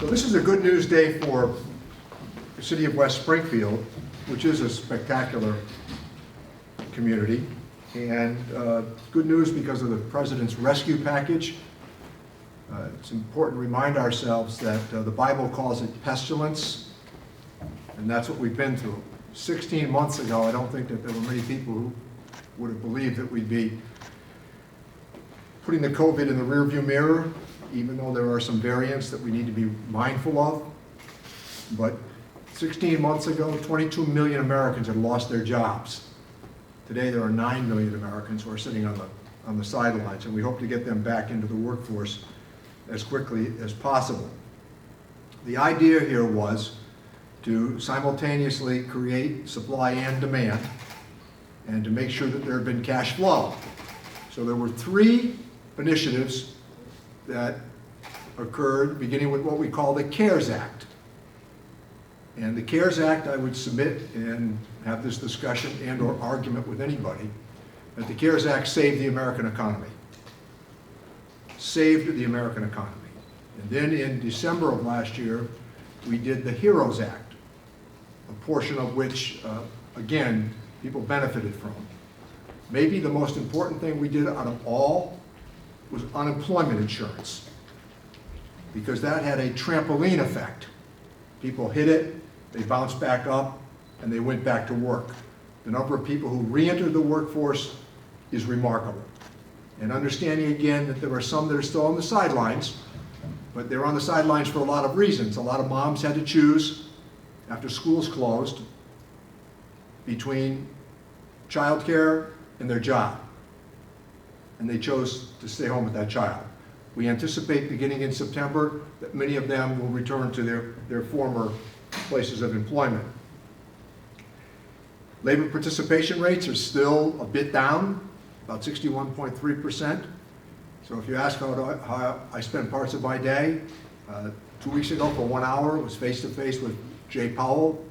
This is a good news day for the city of West Springfield, which is a spectacular community. And good news because of the President's rescue package. It's important to remind ourselves that the Bible calls it pestilence, and that's what we've been through. 16 months ago, I don't think that there were many people who would have believed that we'd be putting the COVID in the rearview mirror, even though there are some variants that we need to be mindful of. But 16 months ago, 22 million Americans had lost their jobs. Today, there are 9 million Americans who are sitting on the sidelines, and we hope to get them back into the workforce as quickly as possible. The idea here was to simultaneously create supply and demand, and to make sure that there had been cash flow. So there were 3 initiatives that occurred, beginning with what we call the CARES Act. And the CARES Act, I would submit and have this discussion and or argument with anybody, that the CARES Act saved the American economy. Saved the American economy. And then in December of last year, we did the HEROES Act, a portion of which, again, people benefited from. Maybe the most important thing we did out of all was unemployment insurance, because that had a trampoline effect. People hit it, they bounced back up, and they went back to work. The number of people who re-entered the workforce is remarkable. And understanding again that there are some that are still on the sidelines, but they're on the sidelines for a lot of reasons. A lot of moms had to choose, after schools closed, between childcare and their job. And they chose to stay home with that child. We anticipate beginning in September that many of them will return to their former places of employment. Labor participation rates are still a bit down, about 61.3%. So if you ask how I spend parts of my day, 2 weeks ago for 1 hour was face-to-face with Jay Powell,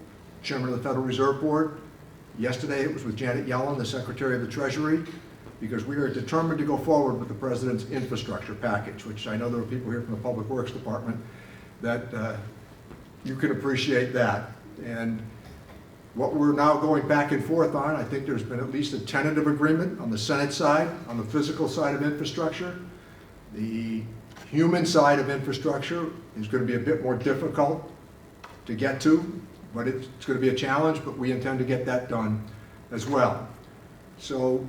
Chairman of the Federal Reserve Board. Yesterday it was with Janet Yellen, the Secretary of the Treasury, because we are determined to go forward with the President's infrastructure package, which I know there are people here from the Public Works Department that you can appreciate that. And what we're now going back and forth on, I think there's been at least a tentative agreement on the Senate side, on the physical side of infrastructure. The human side of infrastructure is going to be a bit more difficult to get to, but it's going to be a challenge, but we intend to get that done as well. So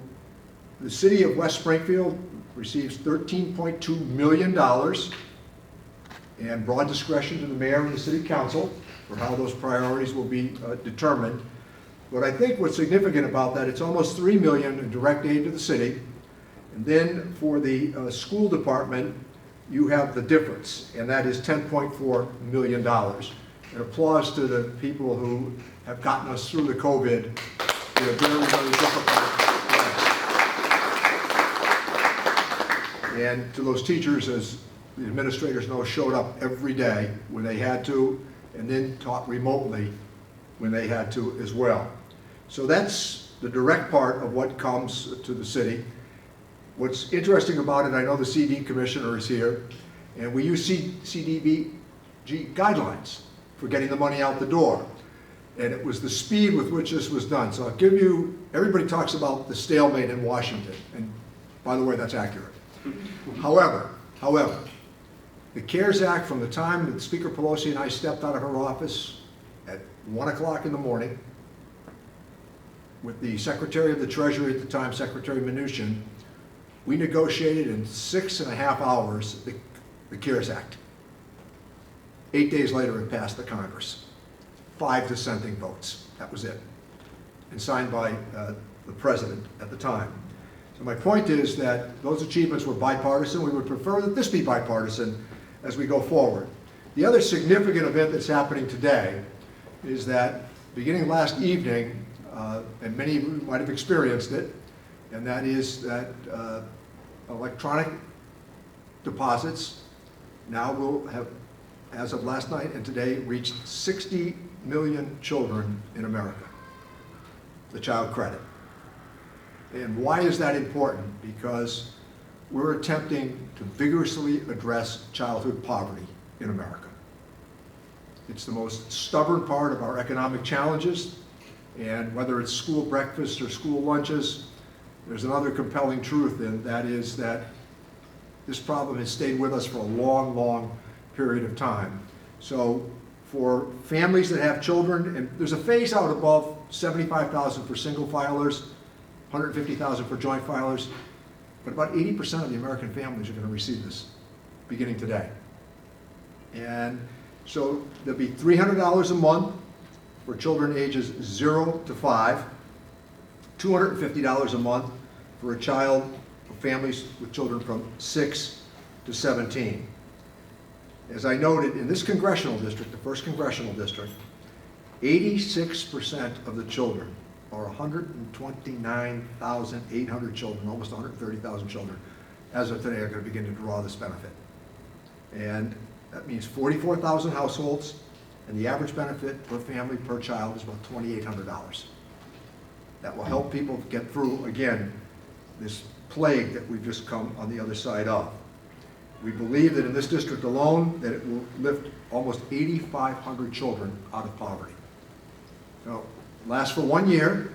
the city of West Springfield receives $13.2 million and broad discretion to the mayor and the city council for how those priorities will be determined. But I think what's significant about that, it's almost $3 million in direct aid to the city. And then for the school department, you have the difference, and that is $10.4 million. And applause to the people who have gotten us through the COVID in a very, very difficult time. And to those teachers, as the administrators know, showed up every day when they had to, and then taught remotely when they had to as well. So that's the direct part of what comes to the city. What's interesting about it, I know the CD Commissioner is here, and we use CDBG guidelines for getting the money out the door. And it was the speed with which this was done. So I'll give you, everybody talks about the stalemate in Washington, and by the way, that's accurate. However, the CARES Act, from the time that Speaker Pelosi and I stepped out of her office at 1 o'clock in the morning, with the Secretary of the Treasury at the time, Secretary Mnuchin, we negotiated in 6.5 hours the CARES Act. 8 days later, it passed the Congress. 5 dissenting votes, that was it. And signed by the President at the time. So my point is that those achievements were bipartisan. We would prefer that this be bipartisan as we go forward. The other significant event that's happening today is that beginning last evening, and many of you might have experienced it, and that is that electronic deposits now will have, as of last night and today, reached 60 million children in America, the child credit. And why is that important? Because we're attempting to vigorously address childhood poverty in America. It's the most stubborn part of our economic challenges. And whether it's school breakfasts or school lunches, there's another compelling truth, and that is that this problem has stayed with us for a long, long period of time. So for families that have children, and there's a phase out above $75,000 for single filers, $150,000 for joint filers, but about 80% of the American families are going to receive this beginning today. And so there'll be $300 a month for children ages 0 to 5, $250 a month for a child, for families with children from 6 to 17. As I noted, in this congressional district, the first congressional district, 86% of the children, or 129,800 children, almost 130,000 children, as of today, are going to begin to draw this benefit. And that means 44,000 households, and the average benefit per family per child is about $2,800. That will help people get through, again, this plague that we've just come on the other side of. We believe that in this district alone, that it will lift almost 8,500 children out of poverty. So, lasts for 1 year.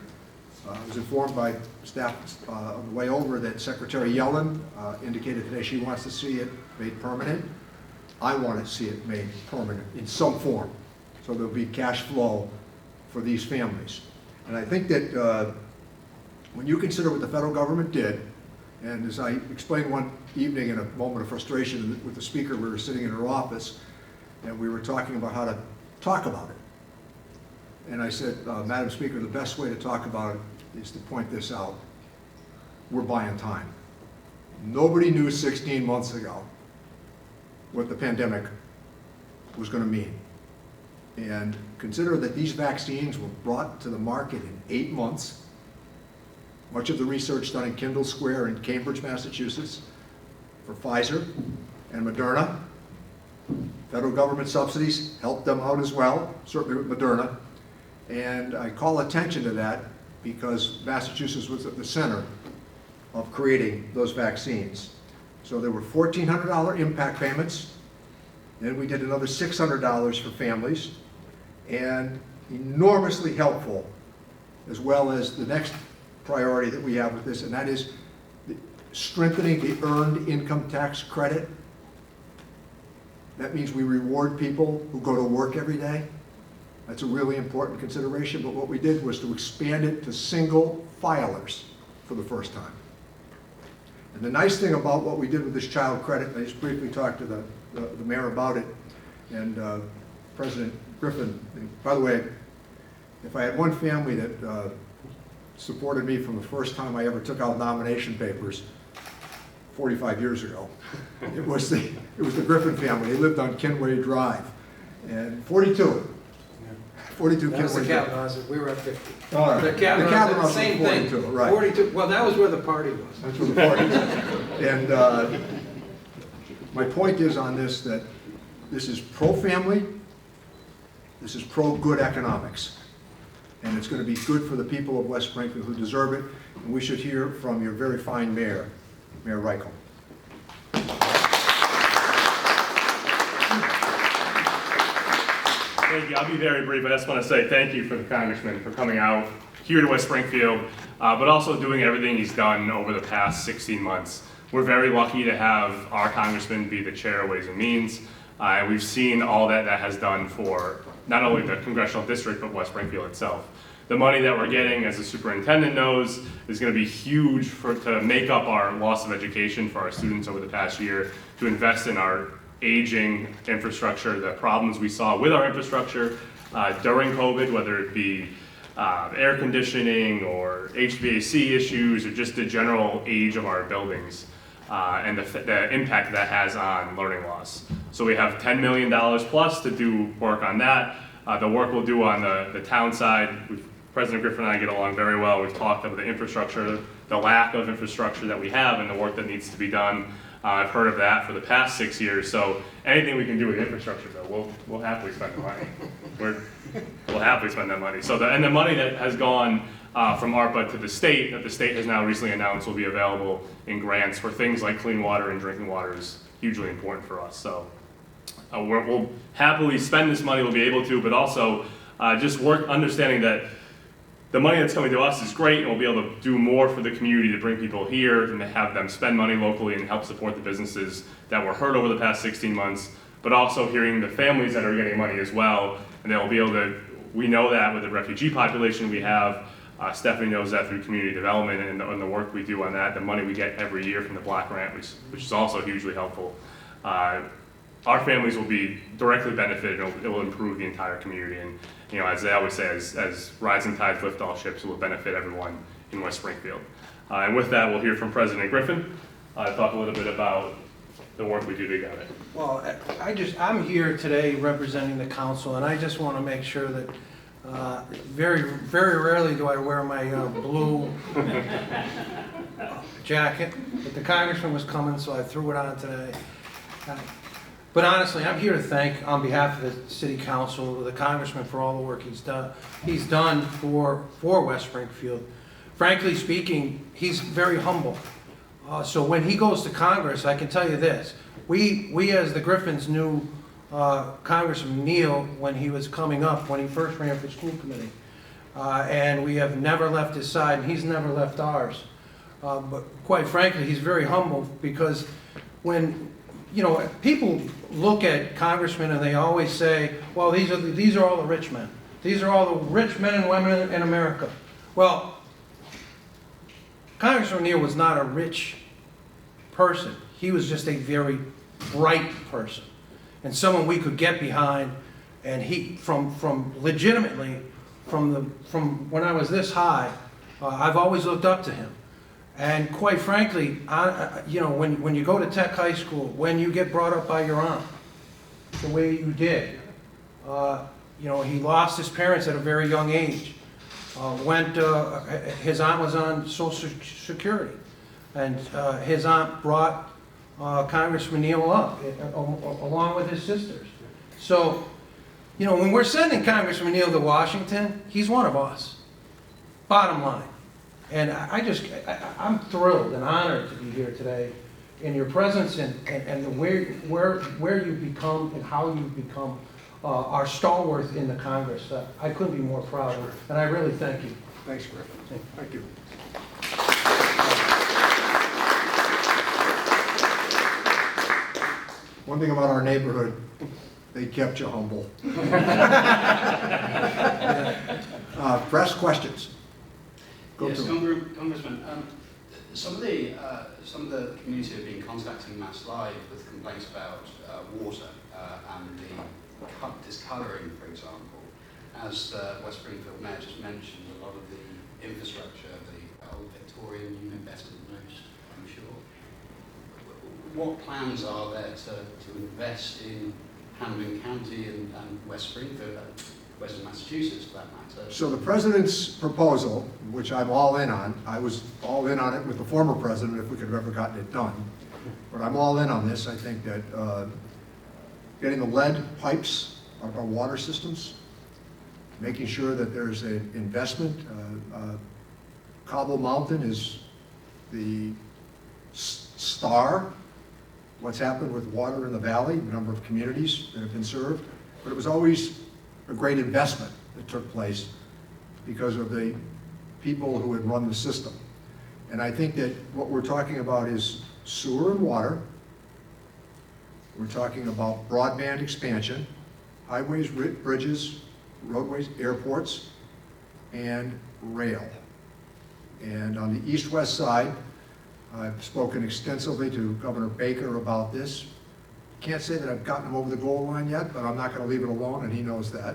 I was informed by staff on the way over that Secretary Yellen indicated today she wants to see it made permanent. I want to see it made permanent in some form, so there'll be cash flow for these families. And I think that when you consider what the federal government did, and as I explained one evening in a moment of frustration with the speaker, we were sitting in her office, and we were talking about how to talk about it. And I said, Madam Speaker, the best way to talk about it is to point this out. We're buying time. Nobody knew 16 months ago what the pandemic was going to mean. And consider that these vaccines were brought to the market in 8 months. Much of the research done in Kendall Square in Cambridge, Massachusetts, for Pfizer and Moderna. Federal government subsidies helped them out as well, certainly with Moderna. And I call attention to that because Massachusetts was at the center of creating those vaccines. So there were $1,400 impact payments. Then we did another $600 for families, and enormously helpful, as well as the next priority that we have with this, and that is strengthening the earned income tax credit. That means we reward people who go to work every day. That's a really important consideration, but what we did was to expand it to single filers for the first time. And the nice thing about what we did with this child credit, I just briefly talked to the mayor about it, and President Griffin, by the way, if I had one family that supported me from the first time I ever took out nomination papers 45 years ago, it was the Griffin family. They lived on Kenway Drive, and 42 That was the Kenway Kavanaugh, Drive. we were at 50. All right. The Kavanaugh, was same 42, thing. right. 42, well, that was where the party was. That's where the party is. And my point is on this that this is pro-family, this is pro-good economics. And it's going to be good for the people of West Springfield who deserve it. And we should hear from your very fine mayor, Mayor Reichelt. Thank you. I'll be very brief. I just want to say thank you for the Congressman for coming out here to West Springfield, but also doing everything he's done over the past 16 months. We're very lucky to have our Congressman be the chair of Ways and Means, and we've seen all that has done for not only the congressional district, but West Springfield itself. The money that we're getting, as the superintendent knows, is going to be huge to make up our loss of education for our students over the past year, to invest in our aging infrastructure, the problems we saw with our infrastructure during COVID, whether it be air conditioning or HVAC issues or just the general age of our buildings and the impact that has on learning loss. So we have $10 million plus to do work on that. The work we'll do on the town side, President Griffin and I get along very well. We've talked about the infrastructure, the lack of infrastructure that we have and the work that needs to be done. I've heard of that for the past 6 years, so anything we can do with infrastructure, though, we'll happily spend the money. We'll happily spend that money. So the money that has gone from ARPA to the state, that the state has now recently announced will be available in grants for things like clean water and drinking water is hugely important for us. So we'll happily spend this money, we'll be able to, but also just work understanding that the money that's coming to us is great, and we'll be able to do more for the community to bring people here and to have them spend money locally and help support the businesses that were hurt over the past 16 months, but also hearing the families that are getting money as well, and they'll be able to, we know that with the refugee population we have, Stephanie knows that through community development and the work we do on that, the money we get every year from the Black Grant, which is also hugely helpful. Our families will be directly benefited, it will improve the entire community, and you know, as they always say, as rising tides lift all ships, it will benefit everyone in West Springfield. And with that, we'll hear from President Griffin, talk a little bit about the work we do together. Well, I'm here today representing the council, and I just want to make sure that very rarely do I wear my blue jacket, but the congressman was coming, so I threw it on today. But honestly, I'm here to thank, on behalf of the city council, the congressman for all the work he's done for West Springfield. Frankly speaking, he's very humble. So when he goes to Congress, I can tell you this, we as the Griffins knew Congressman Neal when he was coming up, when he first ran for school committee. And we have never left his side, and he's never left ours. But quite frankly, he's very humble, because when, you know, people look at congressmen and they always say, well, these are all the rich men. These are all the rich men and women in America. Well, Congressman Neal was not a rich person. He was just a very bright person, and someone we could get behind. And he, from legitimately, from when I was this high, I've always looked up to him. And quite frankly, you know, when you go to Tech High School, when you get brought up by your aunt, the way you did, you know, he lost his parents at a very young age. His aunt was on Social Security, and his aunt brought Congressman Neal up, along with his sisters. So, you know, when we're sending Congressman Neal to Washington, he's one of us, bottom line. And I'm thrilled and honored to be here today in your presence, and where you've become and how you've become our stalwart in the Congress. I couldn't be more proud, and I really thank you. Thanks, Griffin. Thank you. One thing about our neighborhood, they kept you humble. Press questions. Yes, Congressman, some of the community have been contacting Mass Live with complaints about water and the discolouring, for example. As West Springfield Mayor just mentioned, a lot of the infrastructure, the old Victorian, you invested most, I'm sure. What plans are there to invest in Hanover County and West Springfield, Western Massachusetts for that matter? So the president's proposal, which I'm all in on, I was all in on it with the former president if we could have ever gotten it done. But I'm all in on this. I think that getting the lead pipes out of our water systems, making sure that there's an investment. Cobble Mountain is the star. What's happened with water in the valley, the number of communities that have been served. But it was always a great investment that took place because of the people who had run the system. And I think that what we're talking about is sewer and water. We're talking about broadband expansion, highways, bridges, roadways, airports, and rail. And on the east-west side, I've spoken extensively to Governor Baker about this. Can't say that I've gotten him over the goal line yet, but I'm not going to leave it alone, and he knows that.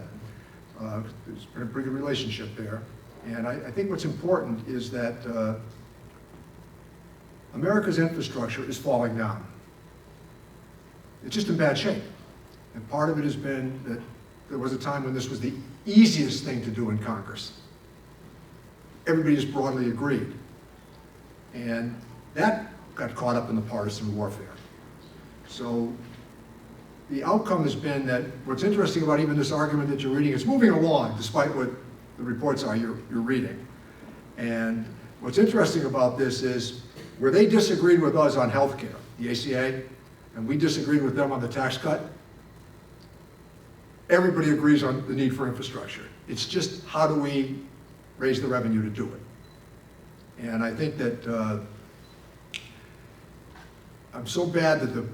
There's been a pretty good relationship there. And I think what's important is that America's infrastructure is falling down. It's just in bad shape. And part of it has been that there was a time when this was the easiest thing to do in Congress. Everybody just broadly agreed. And that got caught up in the partisan warfare. So the outcome has been that what's interesting about even this argument that you're reading, it's moving along despite what the reports are you're reading. And what's interesting about this is where they disagreed with us on health care, the ACA, and we disagreed with them on the tax cut, everybody agrees on the need for infrastructure. It's just how do we raise the revenue to do it? And I think that I'm so bad that the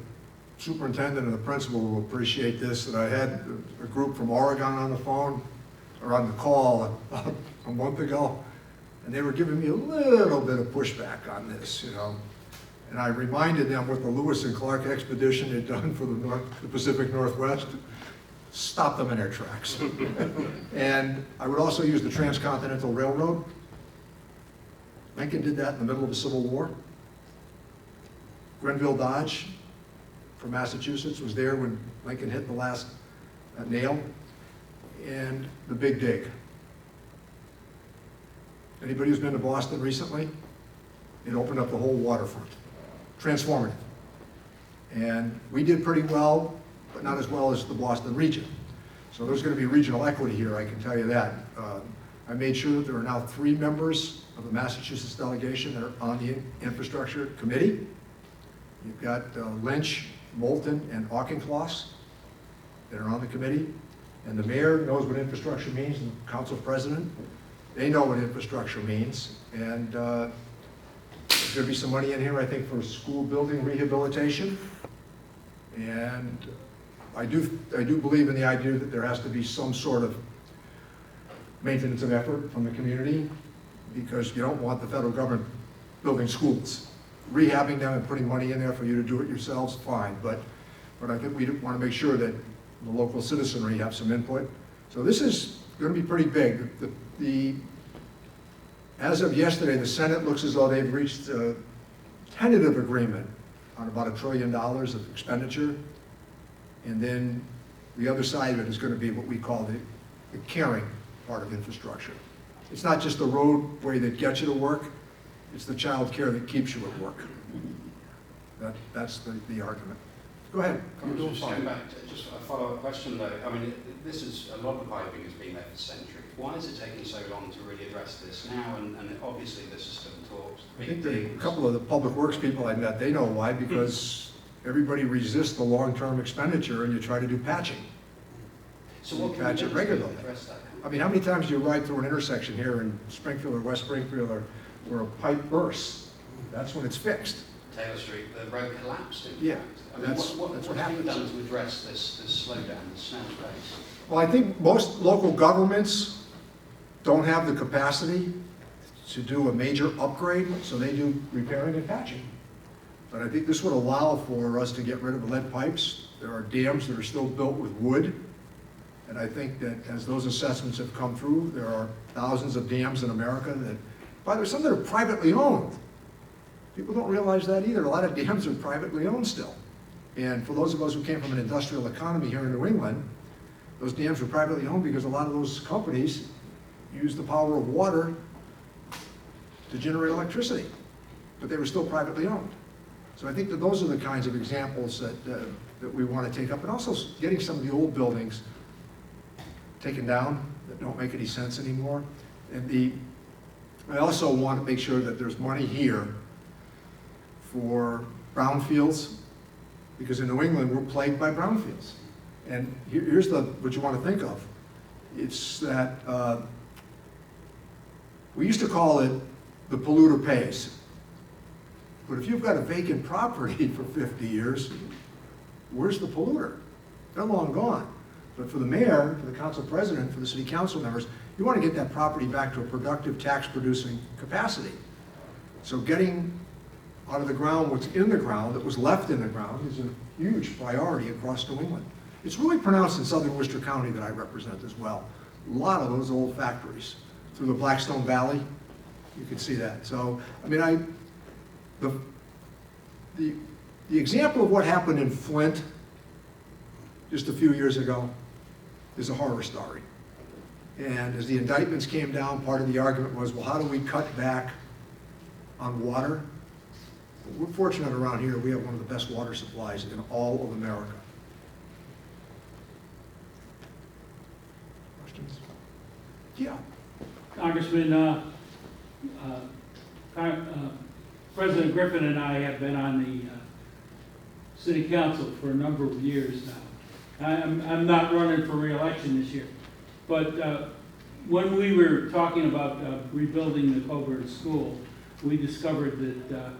superintendent and the principal will appreciate this, that I had a group from Oregon on the phone, or on the call a month ago, and they were giving me a little bit of pushback on this, you know. And I reminded them what the Lewis and Clark expedition had done for the Pacific Northwest, stopped them in their tracks. And I would also use the Transcontinental Railroad. Lincoln did that in the middle of the Civil War. Grenville Dodge from Massachusetts was there when Lincoln hit the last nail. And the Big Dig. Anybody who's been to Boston recently? It opened up the whole waterfront. Transformative. And we did pretty well, but not as well as the Boston region. So there's going to be regional equity here, I can tell you that. I made sure that there are now 3 members of the Massachusetts delegation that are on the infrastructure committee. You've got Lynch, Moulton, and Auchincloss that are on the committee. And the mayor knows what infrastructure means, and the council president, they know what infrastructure means. And there's going to be some money in here, I think, for school building rehabilitation. And I do believe in the idea that there has to be some sort of maintenance of effort from the community, because you don't want the federal government building schools. Rehabbing them and putting money in there for you to do it yourselves, fine. But I think we want to make sure that the local citizenry have some input. So this is going to be pretty big. As of yesterday, the Senate looks as though they've reached a tentative agreement on about $1 trillion of expenditure. And then the other side of it is going to be what we call the caring part of infrastructure. It's not just the roadway that gets you to work, it's the child care that keeps you at work. That's the argument. Go ahead. Just going back to just a follow-up question though. I mean, this is, a lot of the piping has been there for centuries. Why is it taking so long to really address this now? And obviously this is still talks. I think that a couple of the public works people I met, they know why, because everybody resists the long-term expenditure and you try to do patching. So what can patch we it do regularly. to address that? I mean, how many times do you ride through an intersection here in Springfield or West Springfield where a pipe bursts? That's when it's fixed. Taylor Street, the road collapsed in Yeah, fact. I mean, that's what's what being happens. done to address this slowdown, this snail pace? Well, I think most local governments don't have the capacity to do a major upgrade, so they do repairing and patching. But I think this would allow for us to get rid of lead pipes. There are dams that are still built with wood. And I think that as those assessments have come through, there are thousands of dams in America that, by the way, some that are privately owned. People don't realize that either. A lot of dams are privately owned still. And for those of us who came from an industrial economy here in New England, those dams were privately owned because a lot of those companies use the power of water to generate electricity, but they were still privately owned. So I think that those are the kinds of examples that we want to take up, and also getting some of the old buildings taken down that don't make any sense anymore. And I also want to make sure that there's money here for brownfields, because in New England we're plagued by brownfields. And here's what you want to think of. It's that we used to call it the polluter pays. But if you've got a vacant property for 50 years, where's the polluter? They're long gone. But for the mayor, for the council president, for the city council members, you want to get that property back to a productive tax-producing capacity. So getting out of the ground what's in the ground, that was left in the ground, is a huge priority across New England. It's really pronounced in southern Worcester County that I represent as well. A lot of those old factories. Through the Blackstone Valley, you can see that. So, I mean, the example of what happened in Flint just a few years ago is a horror story. And as the indictments came down, part of the argument was, well, how do we cut back on water? We're fortunate around here, we have one of the best water supplies in all of America. Questions? Yeah. Congressman, President Griffin and I have been on the City Council for a number of years now. I'm not running for reelection this year. But when we were talking about rebuilding the Coburn School, we discovered that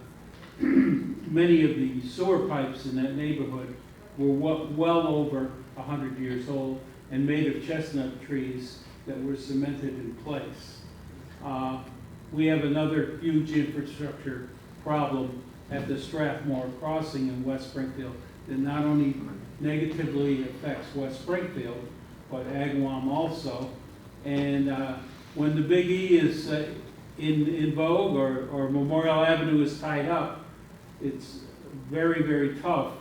many of the sewer pipes in that neighborhood were well over 100 years old and made of chestnut trees that were cemented in place. We have another huge infrastructure problem at the Strathmore Crossing in West Springfield that not only negatively affects West Springfield, but Agawam also. And when the Big E is in vogue or Memorial Avenue is tied up, it's very, very tough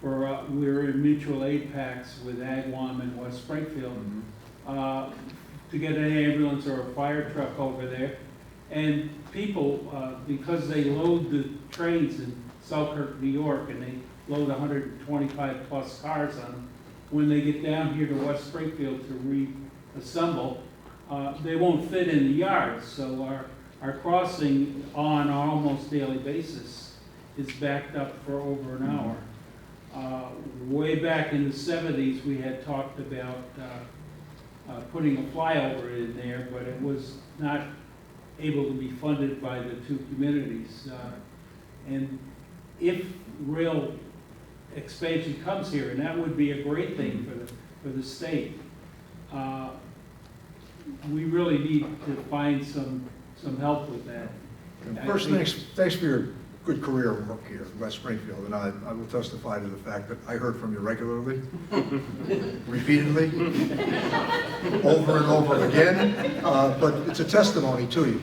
for, we're in mutual aid pacts with Agawam and West Springfield, to get an ambulance or a fire truck over there. And people, because they load the trains in Selkirk, New York, and they load 125 plus cars on them, when they get down here to West Springfield to reassemble, they won't fit in the yards. So our crossing on an almost daily basis is backed up for over an hour. Way back in the 70s, we had talked about putting a flyover in there, but it was not able to be funded by the two communities. And if real expansion comes here, and that would be a great thing for the state, we really need to find some help with that. And first, thanks for your good career work here in West Springfield, and I will testify to the fact that I heard from you regularly, repeatedly, over and over again, but it's a testimony to you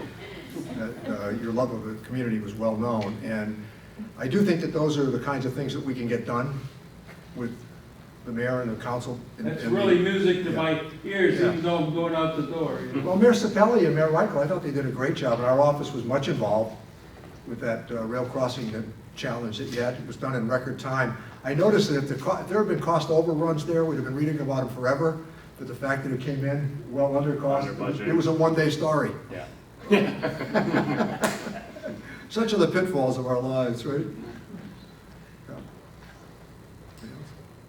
that your love of the community was well known, and I do think that those are the kinds of things that we can get done with the mayor and the council. That's really music to my ears, even though I'm going out the door. You know? Well, Mayor Sapelli and Mayor Reichelt, I thought they did a great job, and our office was much involved with that rail crossing challenge that you had. It was done in record time. I noticed that if there had been cost overruns there, we'd have been reading about them forever, but the fact that it came in well under cost, Under budget. it was a one-day story. Yeah. Such are the pitfalls of our lives, right? Yeah.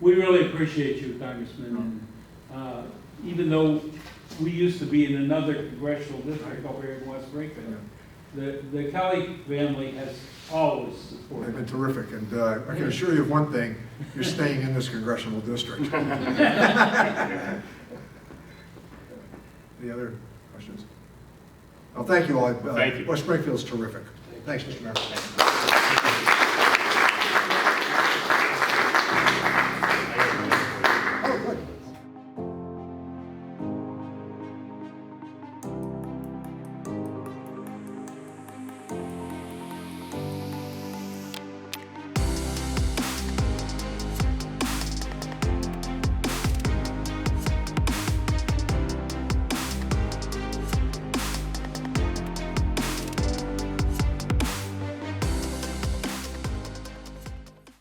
We really appreciate you, Congressman. And, even though we used to be in another congressional district over here in West Springfield, the Kelly family has always They've supported. been terrific, and I can assure you of one thing, you're staying in this congressional district. Any other questions? Well, thank you all. Thank you. West Springfield's terrific. Thanks, Mr. Mayor.